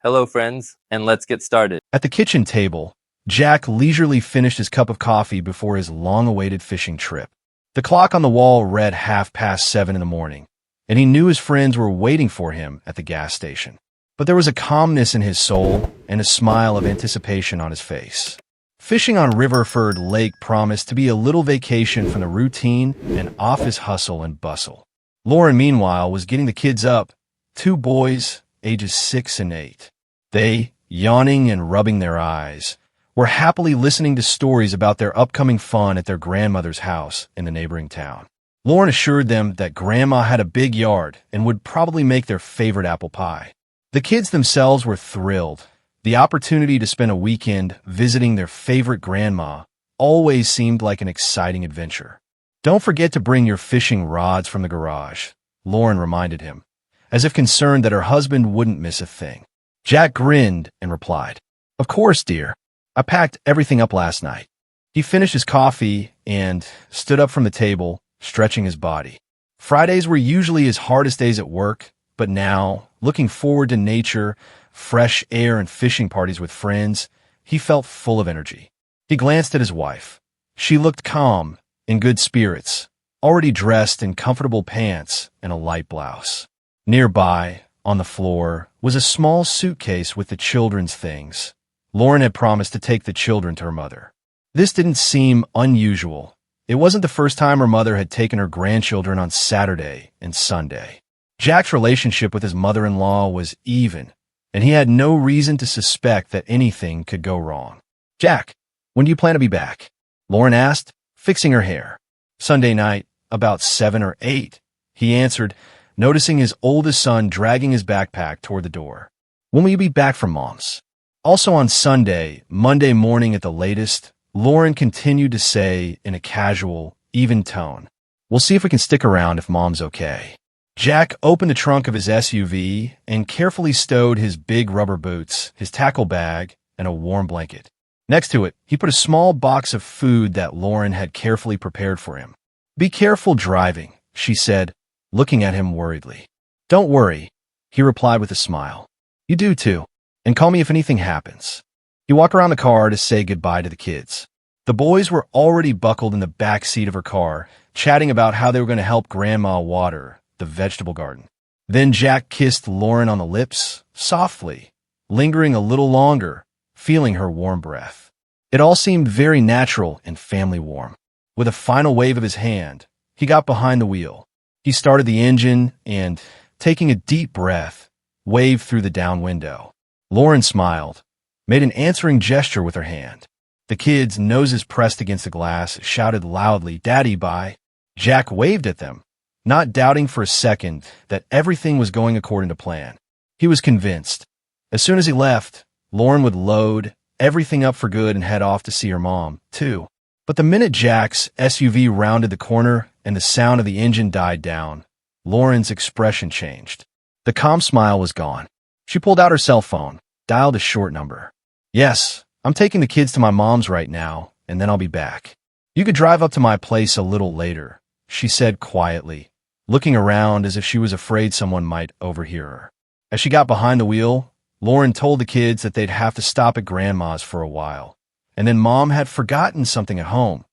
Hello, friends, and let's get started. At the kitchen table, Jack leisurely finished his cup of coffee before his long-awaited fishing trip. The clock on the wall read 7:30 in the morning, and he knew his friends were waiting for him at the gas station. But there was a calmness in his soul and a smile of anticipation on his face. Fishing on Riverford Lake promised to be a little vacation from the routine and office hustle and bustle. Lauren, meanwhile, was getting the kids up, two boys, ages 6 and 8. They, yawning and rubbing their eyes, were happily listening to stories about their upcoming fun at their grandmother's house in the neighboring town. Lauren assured them that Grandma had a big yard and would probably make their favorite apple pie. The kids themselves were thrilled. The opportunity to spend a weekend visiting their favorite grandma always seemed like an exciting adventure. "Don't forget to bring your fishing rods from the garage," Lauren reminded him, as if concerned that her husband wouldn't miss a thing. Jack grinned and replied, "Of course, dear. I packed everything up last night." He finished his coffee and stood up from the table, stretching his body. Fridays were usually his hardest days at work, but now, looking forward to nature, fresh air, and fishing parties with friends, he felt full of energy. He glanced at his wife. She looked calm, in good spirits, already dressed in comfortable pants and a light blouse. Nearby, on the floor, was a small suitcase with the children's things. Lauren had promised to take the children to her mother. This didn't seem unusual. It wasn't the first time her mother had taken her grandchildren on Saturday and Sunday. Jack's relationship with his mother-in-law was even, and he had no reason to suspect that anything could go wrong. "Jack, when do you plan to be back?" Lauren asked, fixing her hair. "Sunday night, about 7 or 8, he answered, noticing his oldest son dragging his backpack toward the door. "When will you be back from Mom's?" Also on Sunday, Monday morning at the latest, Lauren continued to say in a casual, even tone, "We'll see if we can stick around if Mom's okay." Jack opened the trunk of his SUV and carefully stowed his big rubber boots, his tackle bag, and a warm blanket. Next to it, he put a small box of food that Lauren had carefully prepared for him. "Be careful driving," she said, looking at him worriedly. "Don't worry," he replied with a smile. "You do too, and call me if anything happens." He walked around the car to say goodbye to the kids. The boys were already buckled in the back seat of her car, chatting about how they were going to help Grandma water the vegetable garden. Then Jack kissed Lauren on the lips, softly, lingering a little longer, feeling her warm breath. It all seemed very natural and family warm. With a final wave of his hand, he got behind the wheel. He started the engine and, taking a deep breath, waved through the down window. Lauren smiled, made an answering gesture with her hand. The kids, noses pressed against the glass, shouted loudly, "Daddy, bye." Jack waved at them, not doubting for a second that everything was going according to plan. He was convinced. As soon as he left, Lauren would load everything up for good and head off to see her mom, too. But the minute Jack's SUV rounded the corner and the sound of the engine died down, Lauren's expression changed. The calm smile was gone. She pulled out her cell phone, dialed a short number. "Yes, I'm taking the kids to my mom's right now, and then I'll be back. You could drive up to my place a little later," she said quietly, looking around as if she was afraid someone might overhear her. As she got behind the wheel, Lauren told the kids that they'd have to stop at Grandma's for a while, and then Mom had forgotten something at home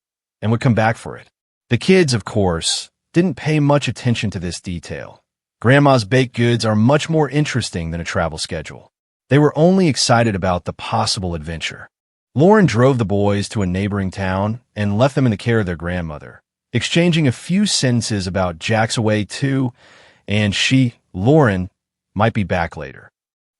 and would come back for it. The kids, of course, didn't pay much attention to this detail. Grandma's baked goods are much more interesting than a travel schedule. They were only excited about the possible adventure. Lauren drove the boys to a neighboring town and left them in the care of their grandmother, exchanging a few sentences about Jack's away too, and she, Lauren, might be back later.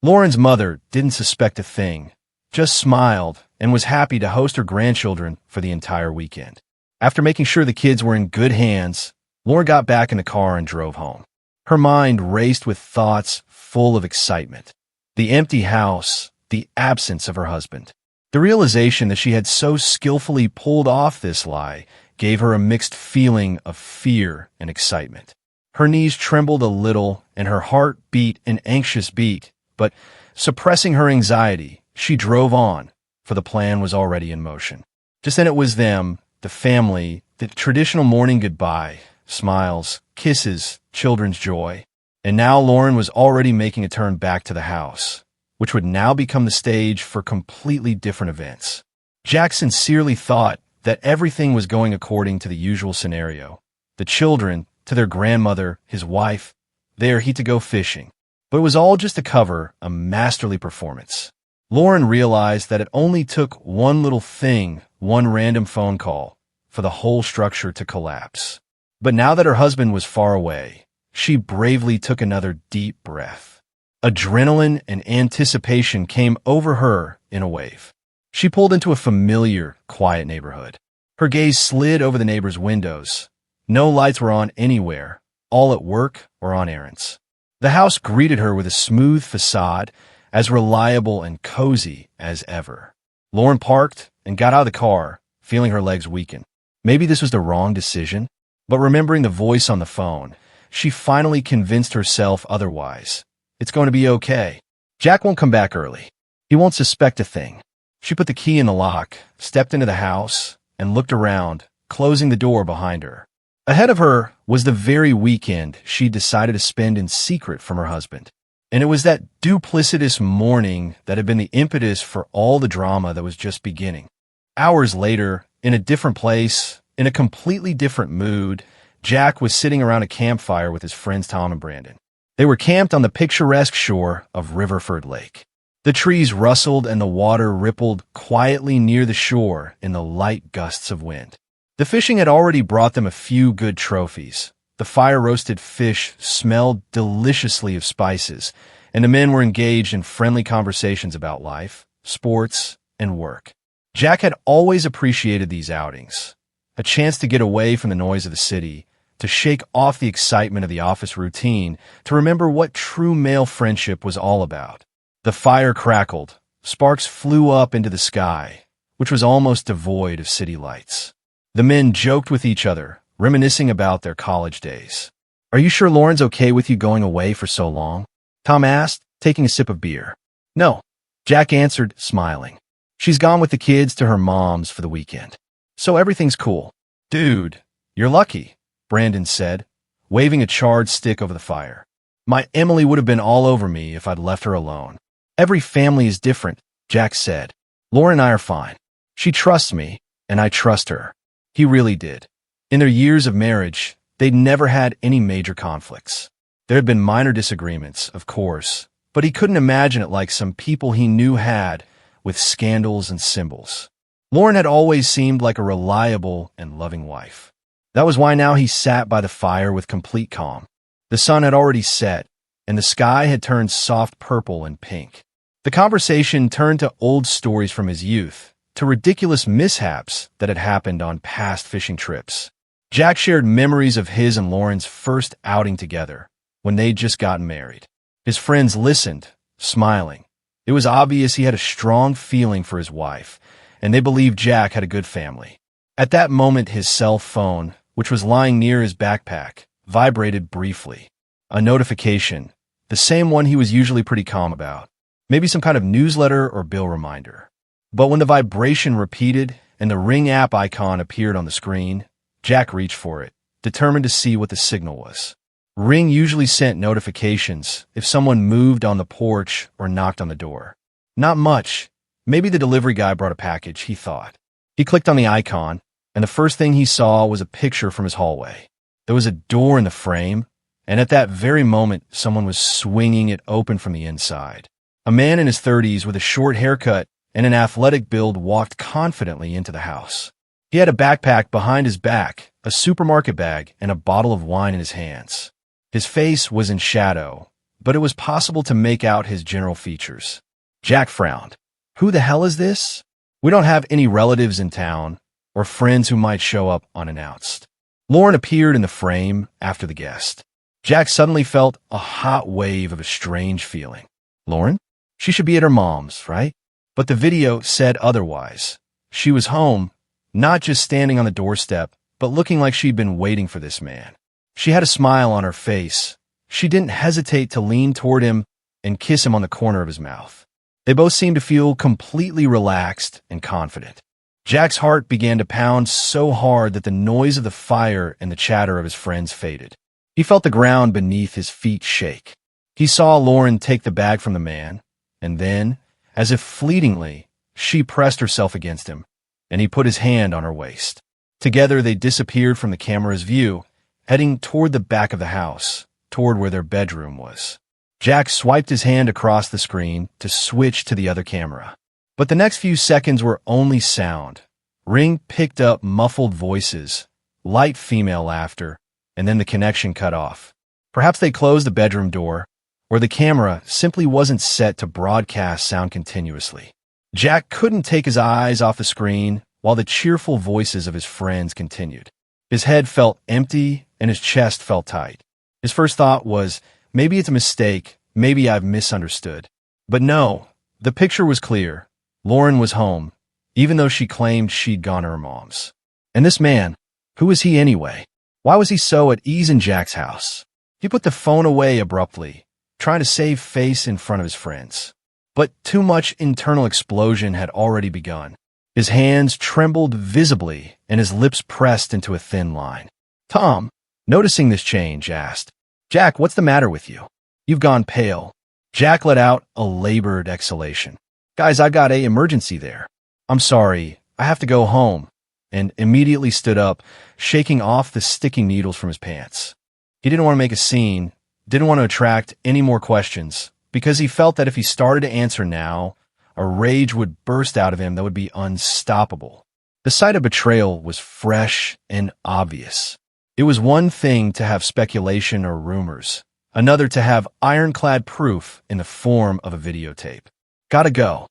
Lauren's mother didn't suspect a thing, just smiled and was happy to host her grandchildren for the entire weekend. After making sure the kids were in good hands, Lauren got back in the car and drove home. Her mind raced with thoughts full of excitement. The empty house, the absence of her husband. The realization that she had so skillfully pulled off this lie gave her a mixed feeling of fear and excitement. Her knees trembled a little and her heart beat an anxious beat, but suppressing her anxiety, she drove on, for the plan was already in motion. Just then it was them, the family, the traditional morning goodbye, smiles, kisses, children's joy. And now Lauren was already making a turn back to the house. which would now become the stage for completely different events. Jack sincerely thought that everything was going according to the usual scenario. The children, to their grandmother, his wife, there he to go fishing. But it was all just to cover a masterly performance. Lauren realized that it only took one little thing, one random phone call, for the whole structure to collapse. But now that her husband was far away, she bravely took another deep breath. Adrenaline and anticipation came over her in a wave. She pulled into a familiar, quiet neighborhood. Her gaze slid over the neighbors' windows. No lights were on anywhere, all at work or on errands. The house greeted her with a smooth facade, as reliable and cozy as ever. Lauren parked and got out of the car, feeling her legs weaken. Maybe this was the wrong decision, but remembering the voice on the phone, she finally convinced herself otherwise. It's going to be okay. Jack won't come back early. He won't suspect a thing. She put the key in the lock, stepped into the house, and looked around, closing the door behind her. Ahead of her was the very weekend she decided to spend in secret from her husband. And it was that duplicitous morning that had been the impetus for all the drama that was just beginning. Hours later, in a different place, in a completely different mood, Jack was sitting around a campfire with his friends Tom and Brandon. They were camped on the picturesque shore of Riverford Lake. The trees rustled and the water rippled quietly near the shore in the light gusts of wind. The fishing had already brought them a few good trophies. The fire-roasted fish smelled deliciously of spices, and the men were engaged in friendly conversations about life, sports, and work. Jack had always appreciated these outings, a chance to get away from the noise of the city, to shake off the excitement of the office routine, to remember what true male friendship was all about. The fire crackled, sparks flew up into the sky, which was almost devoid of city lights. The men joked with each other, reminiscing about their college days. "Are you sure Lauren's okay with you going away for so long?" Tom asked, taking a sip of beer. "No," Jack answered, smiling. "She's gone with the kids to her mom's for the weekend. So everything's cool." "Dude, you're lucky," Brandon said, waving a charred stick over the fire. "My Emily would have been all over me if I'd left her alone." "Every family is different," Jack said. "Lauren and I are fine. She trusts me, and I trust her." He really did. In their years of marriage, they'd never had any major conflicts. There had been minor disagreements, of course, but he couldn't imagine it like some people he knew had, with scandals and symbols. Lauren had always seemed like a reliable and loving wife. That was why now he sat by the fire with complete calm. The sun had already set, and the sky had turned soft purple and pink. The conversation turned to old stories from his youth, to ridiculous mishaps that had happened on past fishing trips. Jack shared memories of his and Lauren's first outing together, when they'd just gotten married. His friends listened, smiling. It was obvious he had a strong feeling for his wife, and they believed Jack had a good family. At that moment, his cell phone, which was lying near his backpack, vibrated briefly. A notification, the same one he was usually pretty calm about. Maybe some kind of newsletter or bill reminder. But when the vibration repeated and the Ring app icon appeared on the screen, Jack reached for it, determined to see what the signal was. Ring usually sent notifications if someone moved on the porch or knocked on the door. Not much. Maybe the delivery guy brought a package, he thought. He clicked on the icon, and the first thing he saw was a picture from his hallway. There was a door in the frame, and at that very moment, someone was swinging it open from the inside. A man in his 30s with a short haircut and an athletic build walked confidently into the house. He had a backpack behind his back, a supermarket bag, and a bottle of wine in his hands. His face was in shadow, but it was possible to make out his general features. Jack frowned. "Who the hell is this? We don't have any relatives in town, or friends who might show up unannounced." Lauren appeared in the frame after the guest. Jack suddenly felt a hot wave of a strange feeling. Lauren? She should be at her mom's, right? But the video said otherwise. She was home, not just standing on the doorstep, but looking like she'd been waiting for this man. She had a smile on her face. She didn't hesitate to lean toward him and kiss him on the corner of his mouth. They both seemed to feel completely relaxed and confident. Jack's heart began to pound so hard that the noise of the fire and the chatter of his friends faded. He felt the ground beneath his feet shake. He saw Lauren take the bag from the man, And then, as if fleetingly, she pressed herself against him, and he put his hand on her waist. Together they disappeared from the camera's view, heading toward the back of the house, toward where their bedroom was. Jack swiped his hand across the screen to switch to the other camera. But the next few seconds were only sound. Ring picked up muffled voices, light female laughter, and then the connection cut off. Perhaps they closed the bedroom door, or the camera simply wasn't set to broadcast sound continuously. Jack couldn't take his eyes off the screen while the cheerful voices of his friends continued. His head felt empty and his chest felt tight. His first thought was, maybe it's a mistake, maybe I've misunderstood. But no, the picture was clear. Lauren was home, even though she claimed she'd gone to her mom's. And this man, who was he anyway? Why was he so at ease in Jack's house? He put the phone away abruptly, trying to save face in front of his friends. But too much internal explosion had already begun. His hands trembled visibly and his lips pressed into a thin line. Tom, noticing this change, asked, Jack, what's the matter with you? You've gone pale. Jack let out a labored exhalation. Guys, I've got an emergency there. I'm sorry, I have to go home, and immediately stood up, shaking off the sticking needles from his pants. He didn't want to make a scene, didn't want to attract any more questions, because he felt that if he started to answer now, a rage would burst out of him that would be unstoppable. The sight of betrayal was fresh and obvious. It was one thing to have speculation or rumors, another to have ironclad proof in the form of a videotape. Gotta go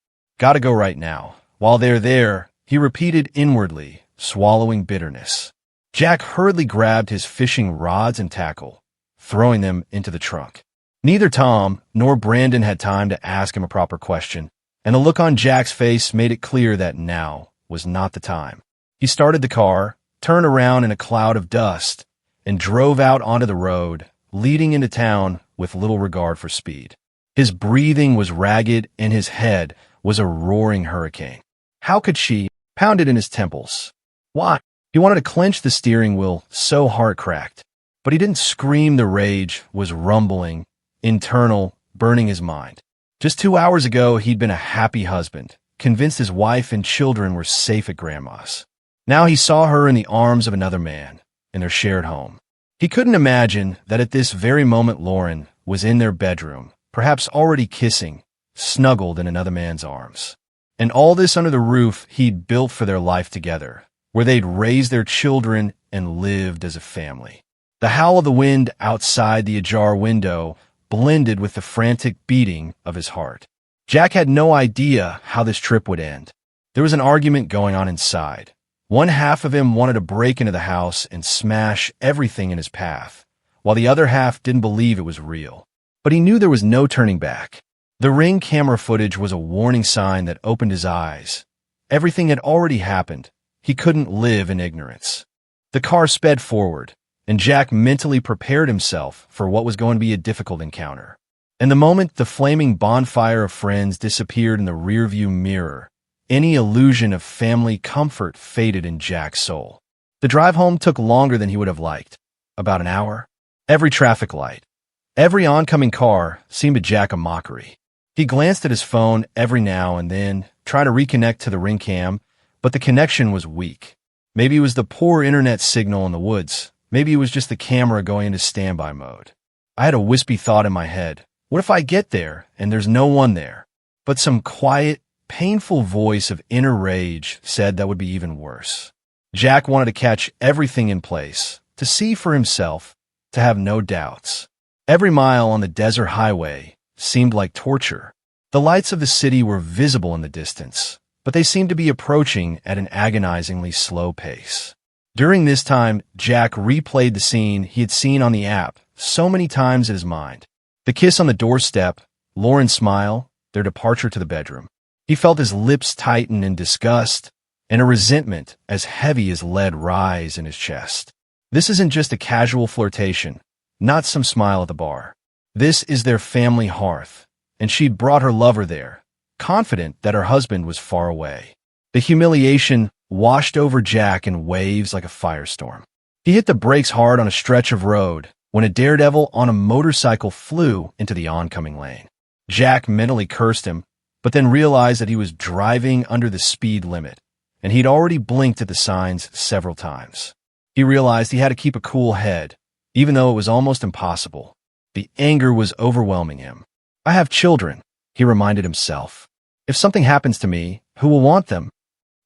right now. While they're there, he repeated inwardly, swallowing bitterness. Jack hurriedly grabbed his fishing rods and tackle, throwing them into the trunk. Neither Tom nor Brandon had time to ask him a proper question, and the look on Jack's face made it clear that now was not the time. He started the car, turned around in a cloud of dust, and drove out onto the road, leading into town with little regard for speed. His breathing was ragged and his head was a roaring hurricane. How could she? Pounded in his temples. Why? He wanted to clench the steering wheel so heart-cracked. But he didn't scream. The rage was rumbling, internal, burning his mind. Just 2 hours ago, he'd been a happy husband, convinced his wife and children were safe at Grandma's. Now he saw her in the arms of another man, in their shared home. He couldn't imagine that at this very moment Lauren was in their bedroom, perhaps already kissing, snuggled in another man's arms. And all this under the roof he'd built for their life together, where they'd raised their children and lived as a family. The howl of the wind outside the ajar window blended with the frantic beating of his heart. Jack had no idea how this trip would end. There was an argument going on inside. One half of him wanted to break into the house and smash everything in his path, while the other half didn't believe it was real. But he knew there was no turning back. The Ring camera footage was a warning sign that opened his eyes. Everything had already happened. He couldn't live in ignorance. The car sped forward, and Jack mentally prepared himself for what was going to be a difficult encounter. And the moment the flaming bonfire of friends disappeared in the rearview mirror, any illusion of family comfort faded in Jack's soul. The drive home took longer than he would have liked, about an hour. Every traffic light, every oncoming car seemed to Jack a mockery. He glanced at his phone every now and then, trying to reconnect to the Ring cam, but the connection was weak. Maybe it was the poor internet signal in the woods. Maybe it was just the camera going into standby mode. I had a wispy thought in my head. What if I get there and there's no one there? But some quiet, painful voice of inner rage said that would be even worse. Jack wanted to catch everything in place, to see for himself, to have no doubts. Every mile on the desert highway seemed like torture. The lights of the city were visible in the distance, but they seemed to be approaching at an agonizingly slow pace. During this time, Jack replayed the scene he had seen on the app so many times in his mind. The kiss on the doorstep, Lauren's smile, their departure to the bedroom. He felt his lips tighten in disgust, and a resentment as heavy as lead rise in his chest. This isn't just a casual flirtation, not some smile at the bar. This is their family hearth, and she'd brought her lover there, confident that her husband was far away. The humiliation washed over Jack in waves like a firestorm. He hit the brakes hard on a stretch of road when a daredevil on a motorcycle flew into the oncoming lane. Jack mentally cursed him, but then realized that he was driving under the speed limit, and he'd already blinked at the signs several times. He realized he had to keep a cool head, even though it was almost impossible. The anger was overwhelming him. I have children, he reminded himself. If something happens to me, who will want them?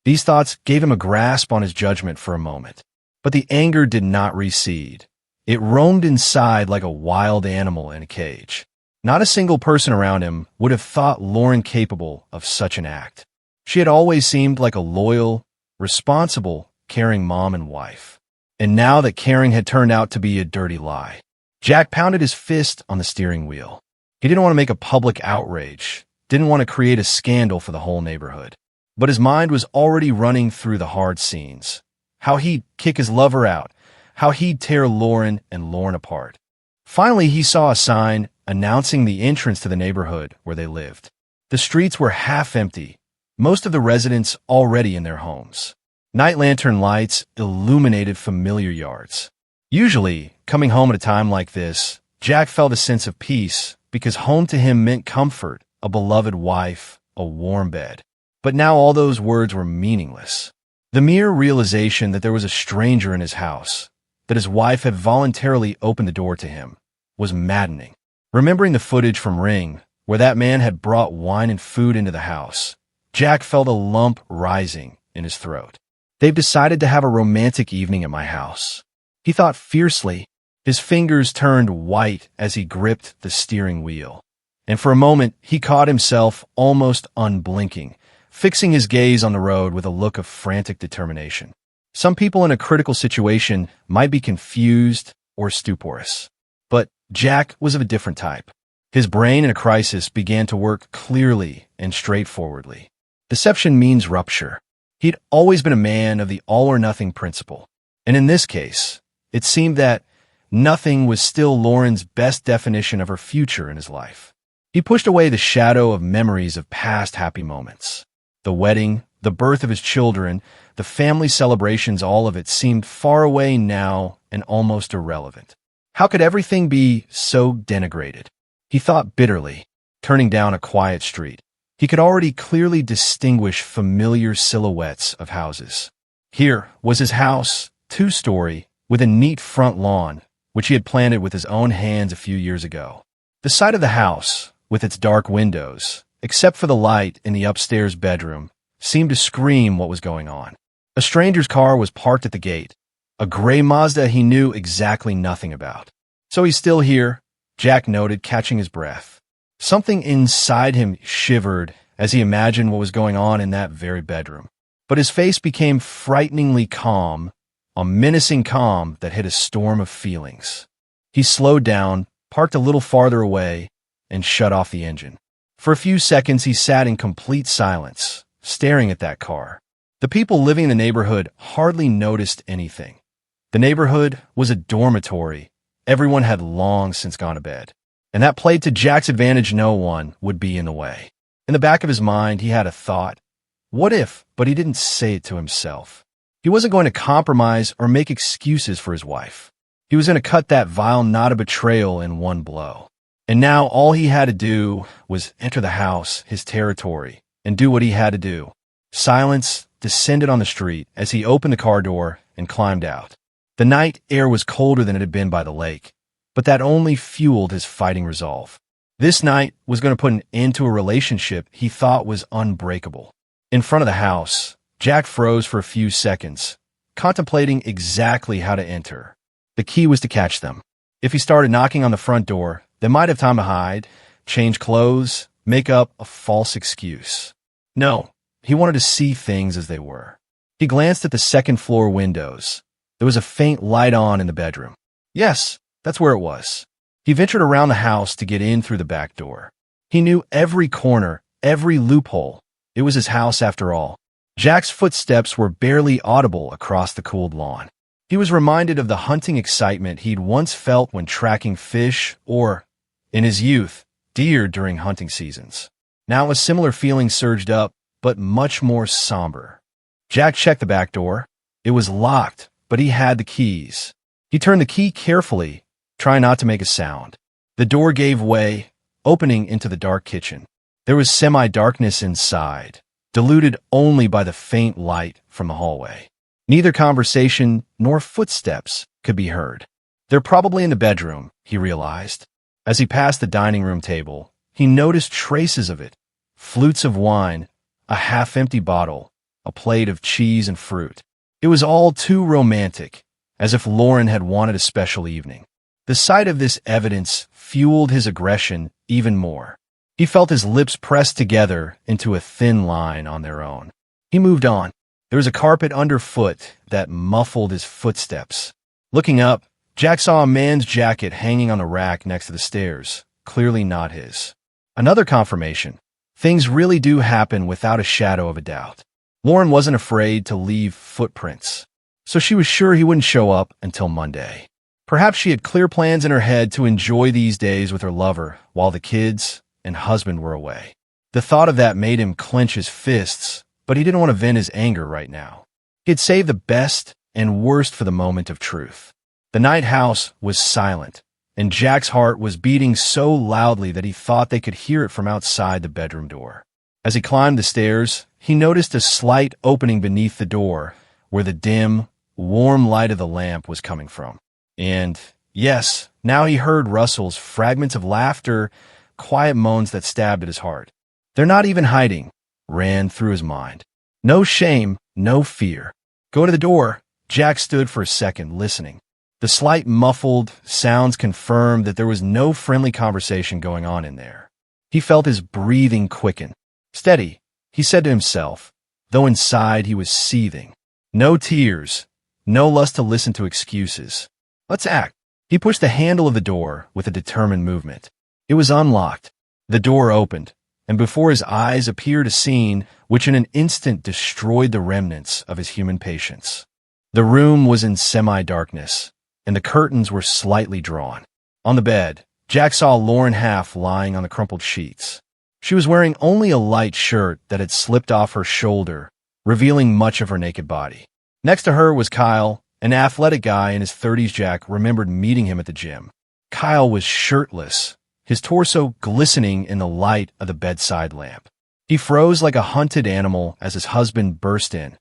These thoughts gave him a grasp on his judgment for a moment. But the anger did not recede. It roamed inside like a wild animal in a cage. Not a single person around him would have thought Lauren capable of such an act. She had always seemed like a loyal, responsible, caring mom and wife. And now that caring had turned out to be a dirty lie. Jack pounded his fist on the steering wheel. He didn't want to make a public outrage, didn't want to create a scandal for the whole neighborhood. But his mind was already running through the hard scenes. How he'd kick his lover out, how he'd tear Lauren and Lauren apart. Finally, he saw a sign announcing the entrance to the neighborhood where they lived. The streets were half empty, most of the residents already in their homes. Night lantern lights illuminated familiar yards. Usually, coming home at a time like this, Jack felt a sense of peace because home to him meant comfort, a beloved wife, a warm bed. But now all those words were meaningless. The mere realization that there was a stranger in his house, that his wife had voluntarily opened the door to him, was maddening. Remembering the footage from Ring, where that man had brought wine and food into the house, Jack felt a lump rising in his throat. They've decided to have a romantic evening at my house, he thought fiercely. His fingers turned white as he gripped the steering wheel. And for a moment, he caught himself almost unblinking, fixing his gaze on the road with a look of frantic determination. Some people in a critical situation might be confused or stuporous. But Jack was of a different type. His brain in a crisis began to work clearly and straightforwardly. Deception means rupture. He'd always been a man of the all-or-nothing principle. And in this case, it seemed that nothing was still Lauren's best definition of her future in his life. He pushed away the shadow of memories of past happy moments. The wedding, the birth of his children, the family celebrations, all of it seemed far away now and almost irrelevant. How could everything be so denigrated? He thought bitterly, turning down a quiet street. He could already clearly distinguish familiar silhouettes of houses. Here was his house, two-story, with a neat front lawn, which he had planted with his own hands a few years ago. The sight of the house, with its dark windows, except for the light in the upstairs bedroom, seemed to scream what was going on. A stranger's car was parked at the gate, a gray Mazda he knew exactly nothing about. So he's still here, Jack noted, catching his breath. Something inside him shivered as he imagined what was going on in that very bedroom. But his face became frighteningly calm, a menacing calm that hid a storm of feelings. He slowed down, parked a little farther away, and shut off the engine. For a few seconds, he sat in complete silence, staring at that car. The people living in the neighborhood hardly noticed anything. The neighborhood was a dormitory. Everyone had long since gone to bed. And that played to Jack's advantage. No one would be in the way. In the back of his mind, he had a thought. What if? But he didn't say it to himself. He wasn't going to compromise or make excuses for his wife. He was going to cut that vile knot of betrayal in one blow. And now all he had to do was enter the house, his territory, and do what he had to do. Silence descended on the street as he opened the car door and climbed out. The night air was colder than it had been by the lake, but that only fueled his fighting resolve. This night was going to put an end to a relationship he thought was unbreakable. In front of the house, Jack froze for a few seconds, contemplating exactly how to enter. The key was to catch them. If he started knocking on the front door, they might have time to hide, change clothes, make up a false excuse. No, he wanted to see things as they were. He glanced at the second-floor windows. There was a faint light on in the bedroom. Yes, that's where it was. He ventured around the house to get in through the back door. He knew every corner, every loophole. It was his house after all. Jack's footsteps were barely audible across the cooled lawn. He was reminded of the hunting excitement he'd once felt when tracking fish or, in his youth, deer during hunting seasons. Now a similar feeling surged up, but much more somber. Jack checked the back door. It was locked, but he had the keys. He turned the key carefully, trying not to make a sound. The door gave way, opening into the dark kitchen. There was semi-darkness inside, diluted only by the faint light from the hallway. Neither conversation nor footsteps could be heard. They're probably in the bedroom, he realized. As he passed the dining room table, he noticed traces of it. Flutes of wine, a half-empty bottle, a plate of cheese and fruit. It was all too romantic, as if Lauren had wanted a special evening. The sight of this evidence fueled his aggression even more. He felt his lips pressed together into a thin line on their own. He moved on. There was a carpet underfoot that muffled his footsteps. Looking up, Jack saw a man's jacket hanging on the rack next to the stairs, clearly not his. Another confirmation. Things really do happen without a shadow of a doubt. Lauren wasn't afraid to leave footprints, so she was sure he wouldn't show up until Monday. Perhaps she had clear plans in her head to enjoy these days with her lover while the kids and husband were away. The thought of that made him clench his fists, but he didn't want to vent his anger right now. He had saved the best and worst for the moment of truth. The night house was silent, and Jack's heart was beating so loudly that he thought they could hear it from outside the bedroom door. As he climbed the stairs, he noticed a slight opening beneath the door where the dim, warm light of the lamp was coming from. And, yes, now he heard Russell's fragments of laughter, quiet moans that stabbed at his heart. "They're not even hiding," ran through his mind. No shame, no fear. Go to the door. Jack stood for a second, listening. The slight muffled sounds confirmed that there was no friendly conversation going on in there. He felt his breathing quicken. "Steady," he said to himself, though inside he was seething. No tears, no lust to listen to excuses. "Let's act." He pushed the handle of the door with a determined movement. It was unlocked. The door opened, and before his eyes appeared a scene which in an instant destroyed the remnants of his human patience. The room was in semi-darkness, and the curtains were slightly drawn. On the bed, Jack saw Lauren Half lying on the crumpled sheets. She was wearing only a light shirt that had slipped off her shoulder, revealing much of her naked body. Next to her was Kyle, an athletic guy in his 30s. Jack remembered meeting him at the gym. Kyle was shirtless, his torso glistening in the light of the bedside lamp. He froze like a hunted animal as his husband burst in,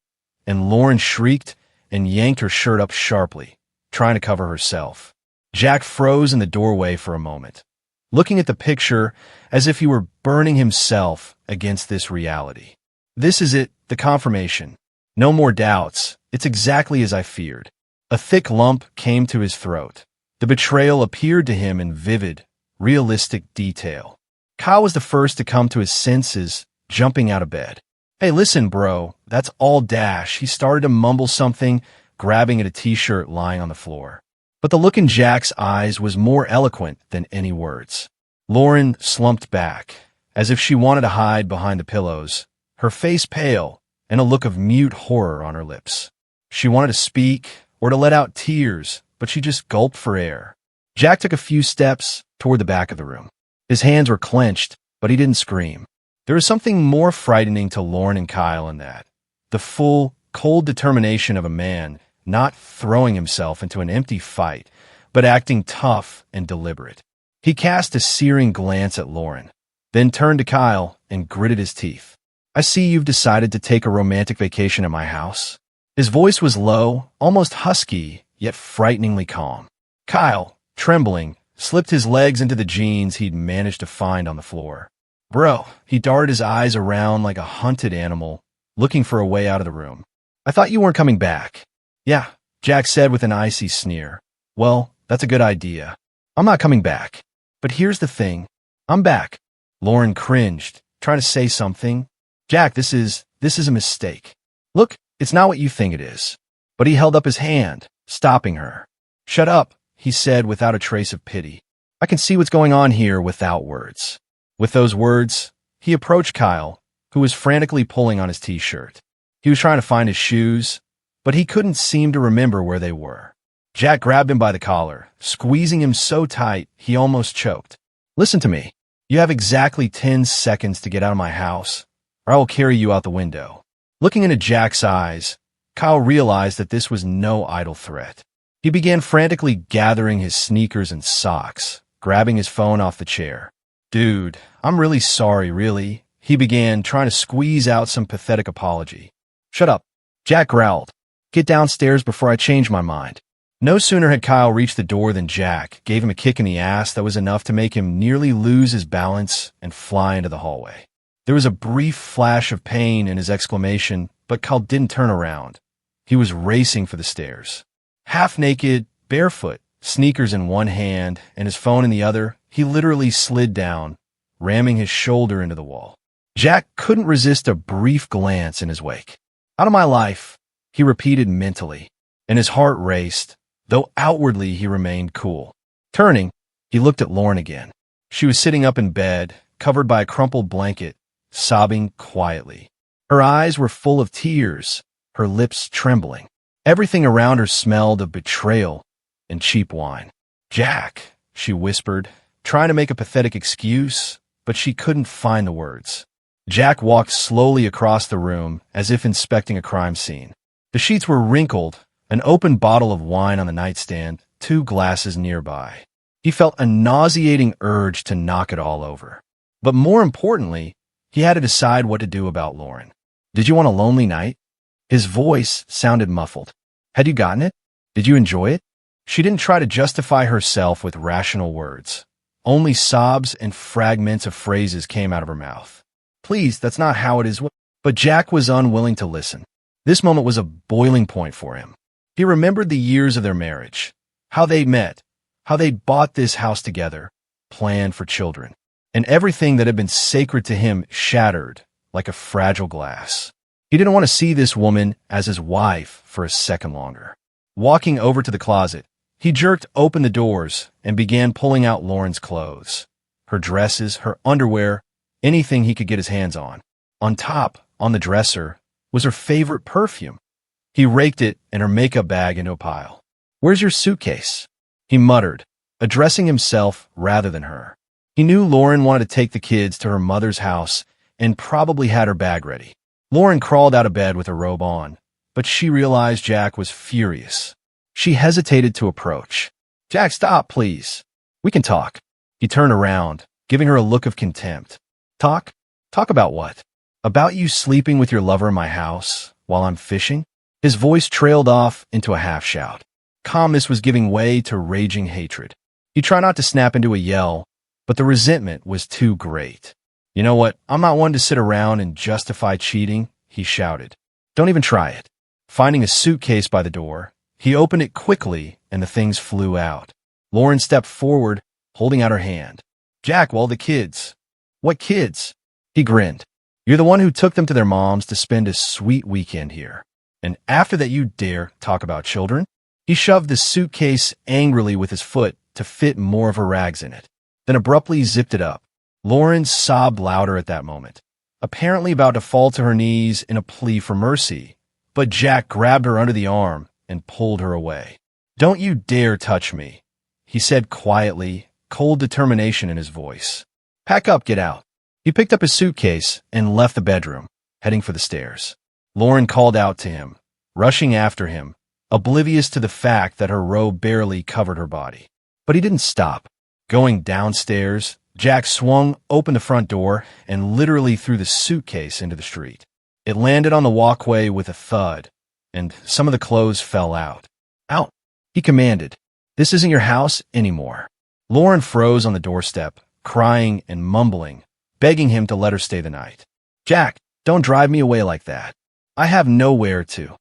and Lauren shrieked and yanked her shirt up sharply, trying to cover herself. Jack froze in the doorway for a moment, looking at the picture as if he were burning himself against this reality. This is it, the confirmation. No more doubts. It's exactly as I feared. A thick lump came to his throat. The betrayal appeared to him in vivid, realistic detail. Kyle was the first to come to his senses, jumping out of bed. "Hey, listen, bro, that's all Dash." He started to mumble something, grabbing at a t-shirt lying on the floor. But the look in Jack's eyes was more eloquent than any words. Lauren slumped back, as if she wanted to hide behind the pillows, her face pale and a look of mute horror on her lips. She wanted to speak or to let out tears, but she just gulped for air. Jack took a few steps toward the back of the room. His hands were clenched, but he didn't scream. There was something more frightening to Lauren and Kyle in that. The full, cold determination of a man not throwing himself into an empty fight, but acting tough and deliberate. He cast a searing glance at Lauren, then turned to Kyle and gritted his teeth. "I see you've decided to take a romantic vacation at my house." His voice was low, almost husky, yet frighteningly calm. Kyle, trembling, slipped his legs into the jeans he'd managed to find on the floor. "Bro," he darted his eyes around like a hunted animal, looking for a way out of the room. "I thought you weren't coming back." "Yeah," Jack said with an icy sneer. "Well, that's a good idea. I'm not coming back. But here's the thing. I'm back." Lauren cringed, trying to say something. "Jack, this is a mistake. Look, it's not what you think it is." But he held up his hand, stopping her. "Shut up," he said without a trace of pity. "I can see what's going on here without words." With those words, he approached Kyle, who was frantically pulling on his t-shirt. He was trying to find his shoes, but he couldn't seem to remember where they were. Jack grabbed him by the collar, squeezing him so tight he almost choked. "Listen to me. You have exactly 10 seconds to get out of my house, or I will carry you out the window." Looking into Jack's eyes, Kyle realized that this was no idle threat. He began frantically gathering his sneakers and socks, grabbing his phone off the chair. Dude, I'm really sorry, really. He began, trying to squeeze out some pathetic apology. Shut up, Jack growled. Get downstairs before I change my mind. No sooner had Kyle reached the door than Jack gave him a kick in the ass that was enough to make him nearly lose his balance and fly into the hallway. There was a brief flash of pain in his exclamation, but Kyle didn't turn around. He was racing for the stairs. Half-naked, barefoot, sneakers in one hand and his phone in the other, he literally slid down, ramming his shoulder into the wall. Jack couldn't resist a brief glance in his wake. Out of my life, he repeated mentally, and his heart raced, though outwardly he remained cool. Turning, he looked at Lauren again. She was sitting up in bed, covered by a crumpled blanket, sobbing quietly. Her eyes were full of tears, her lips trembling. Everything around her smelled of betrayal and cheap wine. Jack, she whispered, trying to make a pathetic excuse, but she couldn't find the words. Jack walked slowly across the room as if inspecting a crime scene. The sheets were wrinkled, an open bottle of wine on the nightstand, 2 glasses nearby. He felt a nauseating urge to knock it all over. But more importantly, he had to decide what to do about Lauren. Did you want a lonely night? His voice sounded muffled. Had you gotten it? Did you enjoy it? She didn't try to justify herself with rational words. Only sobs and fragments of phrases came out of her mouth. Please, that's not how it is. But Jack was unwilling to listen. This moment was a boiling point for him. He remembered the years of their marriage, how they met, how they bought this house together, planned for children, and everything that had been sacred to him shattered like a fragile glass. He didn't want to see this woman as his wife for a second longer. Walking over to the closet, he jerked open the doors and began pulling out Lauren's clothes, her dresses, her underwear, anything he could get his hands on. On top, on the dresser, was her favorite perfume. He raked it and her makeup bag into a pile. Where's your suitcase? He muttered, addressing himself rather than her. He knew Lauren wanted to take the kids to her mother's house and probably had her bag ready. Lauren crawled out of bed with her robe on, but she realized Jack was furious. She hesitated to approach. Jack, stop, please. We can talk. He turned around, giving her a look of contempt. Talk? Talk about what? About you sleeping with your lover in my house while I'm fishing? His voice trailed off into a half-shout. Calmness was giving way to raging hatred. He tried not to snap into a yell, but the resentment was too great. You know what? I'm not one to sit around and justify cheating, he shouted. Don't even try it. Finding a suitcase by the door, he opened it quickly and the things flew out. Lauren stepped forward, holding out her hand. Jack, well, the kids. What kids? He grinned. You're the one who took them to their moms to spend a sweet weekend here. And after that you dare talk about children? He shoved the suitcase angrily with his foot to fit more of her rags in it, then abruptly zipped it up. Lauren sobbed louder at that moment, apparently about to fall to her knees in a plea for mercy, but Jack grabbed her under the arm and pulled her away. Don't you dare touch me, he said quietly, cold determination in his voice. Pack up, get out. He picked up his suitcase and left the bedroom, heading for the stairs. Lauren called out to him, rushing after him, oblivious to the fact that her robe barely covered her body. But he didn't stop. Going downstairs, Jack swung open the front door and literally threw the suitcase into the street. It landed on the walkway with a thud, and some of the clothes fell out. Out, he commanded. This isn't your house anymore. Lauren froze on the doorstep, crying and mumbling, begging him to let her stay the night. Jack, don't drive me away like that. I have nowhere to.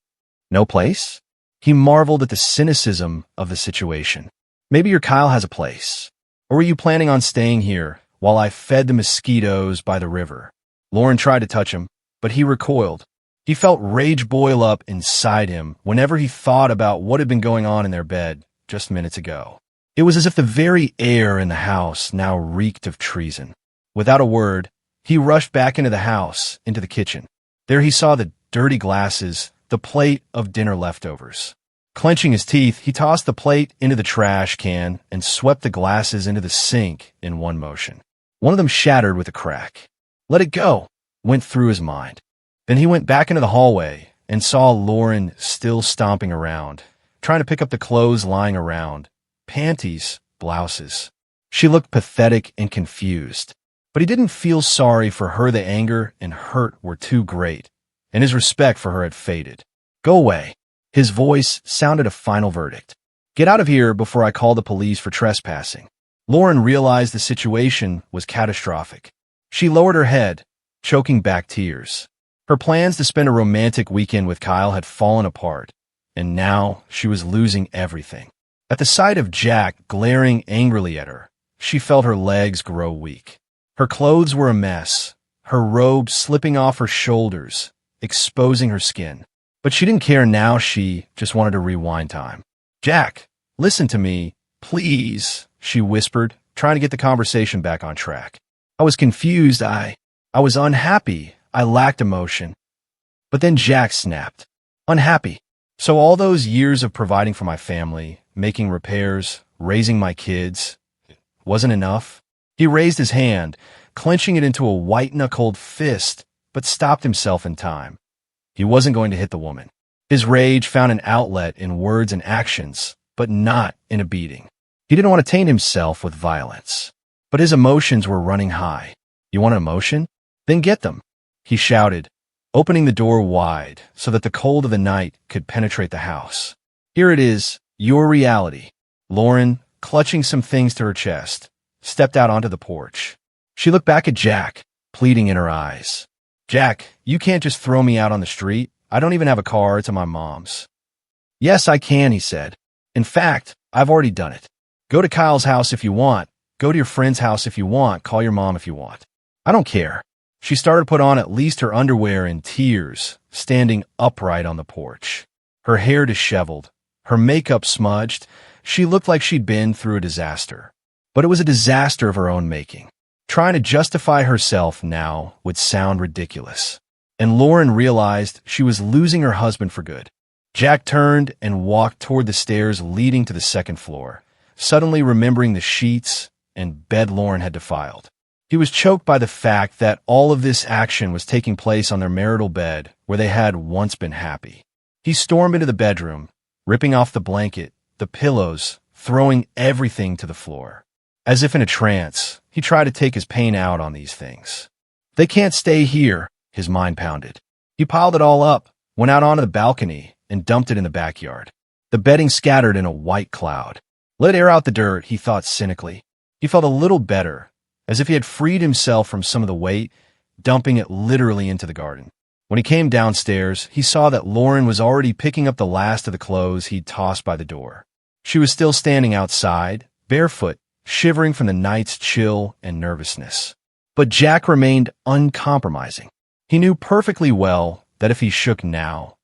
No place? He marveled at the cynicism of the situation. Maybe your Kyle has a place. Or were you planning on staying here while I fed the mosquitoes by the river? Lauren tried to touch him, but he recoiled. He felt rage boil up inside him whenever he thought about what had been going on in their bed just minutes ago. It was as if the very air in the house now reeked of treason. Without a word, he rushed back into the house, into the kitchen. There he saw the dirty glasses, the plate of dinner leftovers. Clenching his teeth, he tossed the plate into the trash can and swept the glasses into the sink in one motion. One of them shattered with a crack. Let it go, went through his mind. Then he went back into the hallway and saw Lauren still stomping around, trying to pick up the clothes lying around. Panties, blouses. She looked pathetic and confused. But he didn't feel sorry for her. The anger and hurt were too great, and his respect for her had faded. Go away. His voice sounded a final verdict. Get out of here before I call the police for trespassing. Lauren realized the situation was catastrophic. She lowered her head, choking back tears. Her plans to spend a romantic weekend with Kyle had fallen apart, and now she was losing everything. At the sight of Jack glaring angrily at her, she felt her legs grow weak. Her clothes were a mess, her robe slipping off her shoulders, exposing her skin. But she didn't care now. She just wanted to rewind time. Jack, listen to me, please, she whispered, trying to get the conversation back on track. I was confused. I was unhappy. I lacked emotion. But then Jack snapped. Unhappy. So all those years of providing for my family, making repairs, raising my kids, wasn't enough? He raised his hand, clenching it into a white-knuckled fist, but stopped himself in time. He wasn't going to hit the woman. His rage found an outlet in words and actions, but not in a beating. He didn't want to taint himself with violence. But his emotions were running high. You want an emotion? Then get them, he shouted, opening the door wide so that the cold of the night could penetrate the house. Here it is, your reality. Lauren, clutching some things to her chest, stepped out onto the porch. She looked back at Jack, pleading in her eyes. Jack, you can't just throw me out on the street. I don't even have a car. It's at my mom's. Yes, I can, he said. In fact, I've already done it. Go to Kyle's house if you want. Go to your friend's house if you want. Call your mom if you want. I don't care. She started to put on at least her underwear in tears, standing upright on the porch. Her hair disheveled, her makeup smudged. She looked like she'd been through a disaster. But it was a disaster of her own making. Trying to justify herself now would sound ridiculous. And Lauren realized she was losing her husband for good. Jack turned and walked toward the stairs leading to the second floor, suddenly remembering the sheets and bed Lauren had defiled. He was choked by the fact that all of this action was taking place on their marital bed where they had once been happy. He stormed into the bedroom, ripping off the blanket, the pillows, throwing everything to the floor. As if in a trance, he tried to take his pain out on these things. They can't stay here, his mind pounded. He piled it all up, went out onto the balcony, and dumped it in the backyard. The bedding scattered in a white cloud. Let air out the dirt, he thought cynically. He felt a little better, as if he had freed himself from some of the weight, dumping it literally into the garden. When he came downstairs, he saw that Lauren was already picking up the last of the clothes he'd tossed by the door. She was still standing outside, barefoot, shivering from the night's chill and nervousness. But Jack remained uncompromising. He knew perfectly well that if he shook now,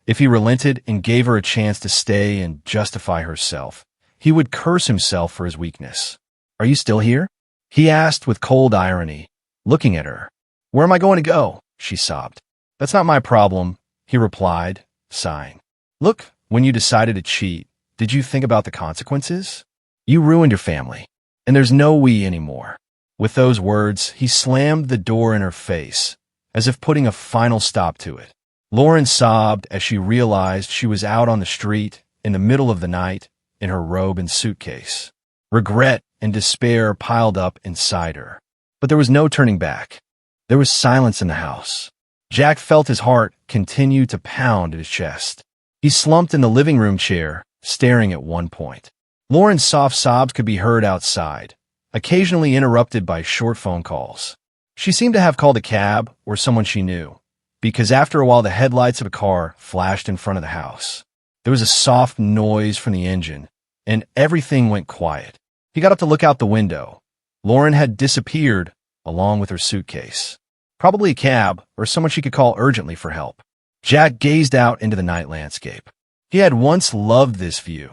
if he relented and gave her a chance to stay and justify herself, he would curse himself for his weakness. Are you still here? He asked with cold irony, looking at her. Where am I going to go? She sobbed. That's not my problem, he replied, sighing. Look, when you decided to cheat, did you think about the consequences? You ruined your family, and there's no we anymore. With those words, he slammed the door in her face, as if putting a final stop to it. Lauren sobbed as she realized she was out on the street in the middle of the night in her robe and suitcase. Regret and despair piled up inside her. But there was no turning back. There was silence in the house. Jack felt his heart continue to pound at his chest. He slumped in the living room chair, staring at one point. Lauren's soft sobs could be heard outside, occasionally interrupted by short phone calls. She seemed to have called a cab or someone she knew, because after a while the headlights of a car flashed in front of the house. There was a soft noise from the engine, and everything went quiet. He got up to look out the window. Lauren had disappeared, along with her suitcase. Probably a cab, or someone she could call urgently for help. Jack gazed out into the night landscape. He had once loved this view.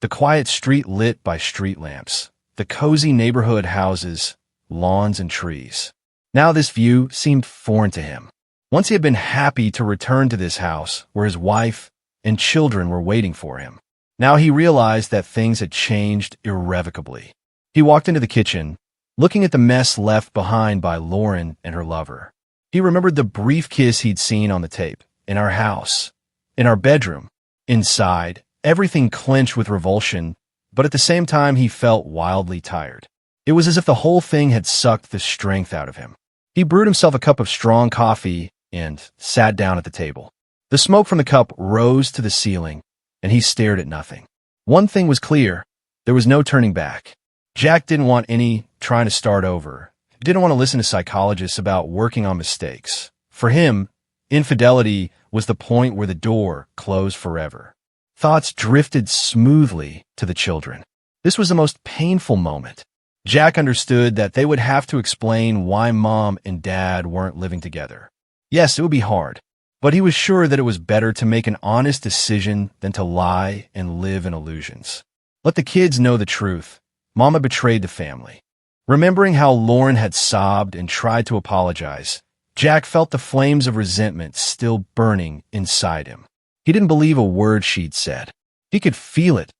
The quiet street lit by street lamps, the cozy neighborhood houses, lawns and trees. Now this view seemed foreign to him. Once he had been happy to return to this house where his wife and children were waiting for him. Now he realized that things had changed irrevocably. He walked into the kitchen, looking at the mess left behind by Lauren and her lover. He remembered the brief kiss he'd seen on the tape, in our house, in our bedroom. Inside, everything clenched with revulsion, but at the same time he felt wildly tired. It was as if the whole thing had sucked the strength out of him. He brewed himself a cup of strong coffee and sat down at the table. The smoke from the cup rose to the ceiling, and he stared at nothing. One thing was clear. There was no turning back. Jack didn't want any trying to start over. He didn't want to listen to psychologists about working on mistakes. For him, infidelity was the point where the door closed forever. Thoughts drifted smoothly to the children. This was the most painful moment. Jack understood that they would have to explain why Mom and Dad weren't living together. Yes, it would be hard, but he was sure that it was better to make an honest decision than to lie and live in illusions. Let the kids know the truth. Mama betrayed the family. Remembering how Lauren had sobbed and tried to apologize, Jack felt the flames of resentment still burning inside him. He didn't believe a word she'd said. He could feel it.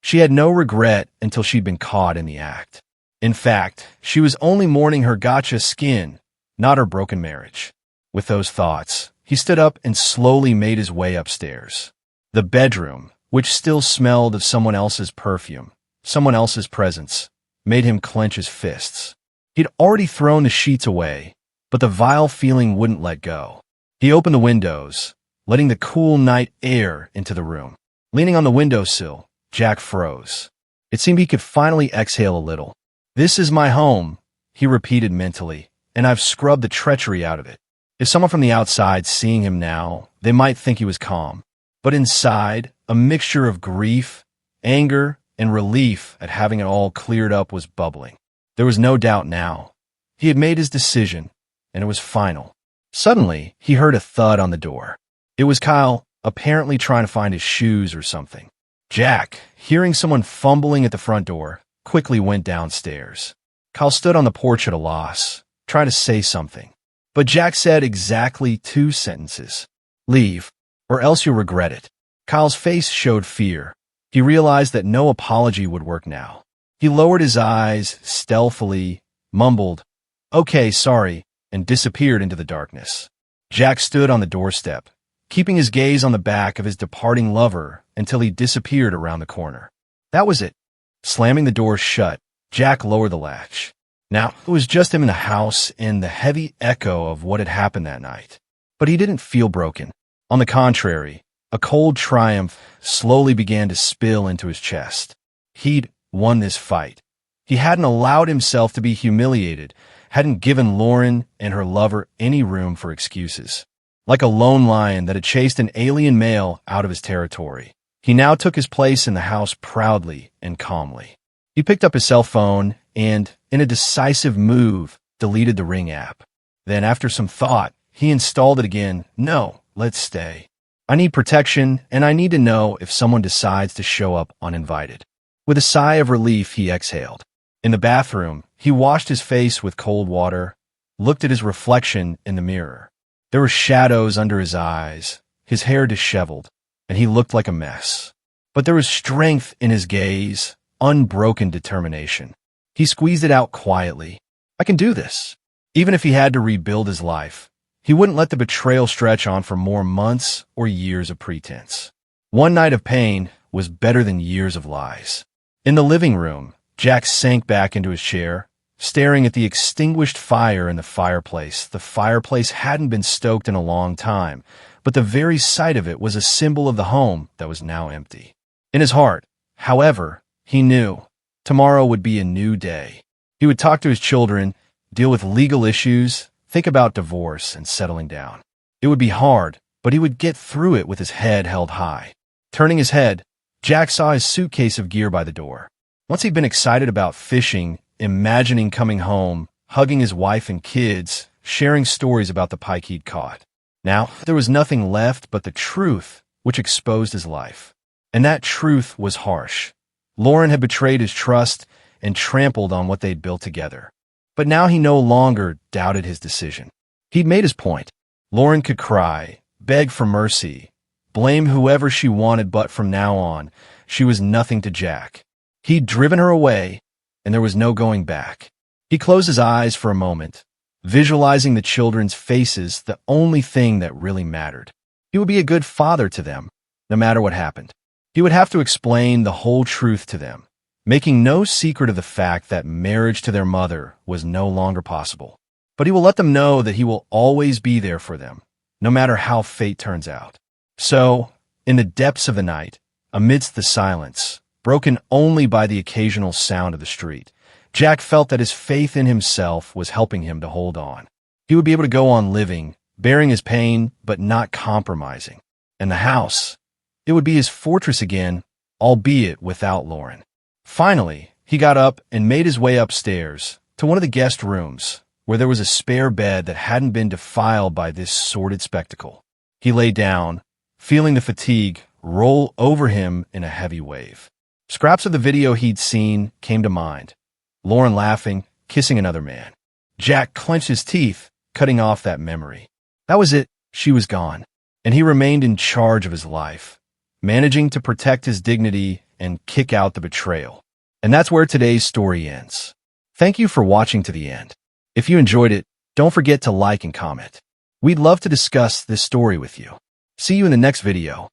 She had no regret until she'd been caught in the act. In fact, she was only mourning her gotcha skin, not her broken marriage. With those thoughts, he stood up and slowly made his way upstairs. The bedroom, which still smelled of someone else's perfume, someone else's presence, made him clench his fists. He'd already thrown the sheets away, but the vile feeling wouldn't let go. He opened the windows, letting the cool night air into the room. Leaning on the windowsill, Jack froze. It seemed he could finally exhale a little. "This is my home," he repeated mentally, "and I've scrubbed the treachery out of it." If someone from the outside seeing him now, they might think he was calm. But inside, a mixture of grief, anger, and relief at having it all cleared up was bubbling. There was no doubt now. He had made his decision, and it was final. Suddenly, he heard a thud on the door. It was Kyle, apparently trying to find his shoes or something. Jack, hearing someone fumbling at the front door, quickly went downstairs. Kyle stood on the porch at a loss, trying to say something. But Jack said exactly 2 sentences. "Leave, or else you'll regret it." Kyle's face showed fear. He realized that no apology would work now. He lowered his eyes stealthily, mumbled, "Okay, sorry," and disappeared into the darkness. Jack stood on the doorstep, keeping his gaze on the back of his departing lover until he disappeared around the corner. That was it. Slamming the door shut, Jack lowered the latch. Now, it was just him in the house and the heavy echo of what had happened that night. But he didn't feel broken. On the contrary, a cold triumph slowly began to spill into his chest. He'd won this fight. He hadn't allowed himself to be humiliated, hadn't given Lauren and her lover any room for excuses. Like a lone lion that had chased an alien male out of his territory, he now took his place in the house proudly and calmly. He picked up his cell phone and, in a decisive move, deleted the Ring app. Then, after some thought, he installed it again. "No, let's stay. I need protection, and I need to know if someone decides to show up uninvited." With a sigh of relief, he exhaled. In the bathroom, he washed his face with cold water, looked at his reflection in the mirror. There were shadows under his eyes, his hair disheveled, and he looked like a mess. But there was strength in his gaze, unbroken determination. He squeezed it out quietly. "I can do this." Even if he had to rebuild his life, he wouldn't let the betrayal stretch on for more months or years of pretense. One night of pain was better than years of lies. In the living room, Jack sank back into his chair, staring at the extinguished fire in the fireplace. The fireplace hadn't been stoked in a long time, but the very sight of it was a symbol of the home that was now empty. In his heart, however, he knew tomorrow would be a new day. He would talk to his children, deal with legal issues, think about divorce and settling down. It would be hard, but he would get through it with his head held high. Turning his head, Jack saw his suitcase of gear by the door. Once he'd been excited about fishing, imagining coming home, hugging his wife and kids, sharing stories about the pike he'd caught. Now, there was nothing left but the truth, which exposed his life. And that truth was harsh. Lauren had betrayed his trust and trampled on what they'd built together. But now he no longer doubted his decision. He'd made his point. Lauren could cry, beg for mercy, blame whoever she wanted, but from now on, she was nothing to Jack. He'd driven her away, and there was no going back. He closed his eyes for a moment, visualizing the children's faces, the only thing that really mattered. He would be a good father to them, no matter what happened. He would have to explain the whole truth to them. making no secret of the fact that marriage to their mother was no longer possible. But he will let them know that he will always be there for them, no matter how fate turns out. So, in the depths of the night, amidst the silence, broken only by the occasional sound of the street, Jack felt that his faith in himself was helping him to hold on. He would be able to go on living, bearing his pain, but not compromising. And the house, it would be his fortress again, albeit without Lauren. Finally, he got up and made his way upstairs to one of the guest rooms, where there was a spare bed that hadn't been defiled by this sordid spectacle. He lay down, feeling the fatigue roll over him in a heavy wave. Scraps of the video he'd seen came to mind. Lauren laughing, kissing another man. Jack clenched his teeth, cutting off that memory. That was it. She was gone. And he remained in charge of his life, managing to protect his dignity and kick out the betrayal. And that's where today's story ends. Thank you for watching to the end. If you enjoyed it, don't forget to like and comment. We'd love to discuss this story with you. See you in the next video.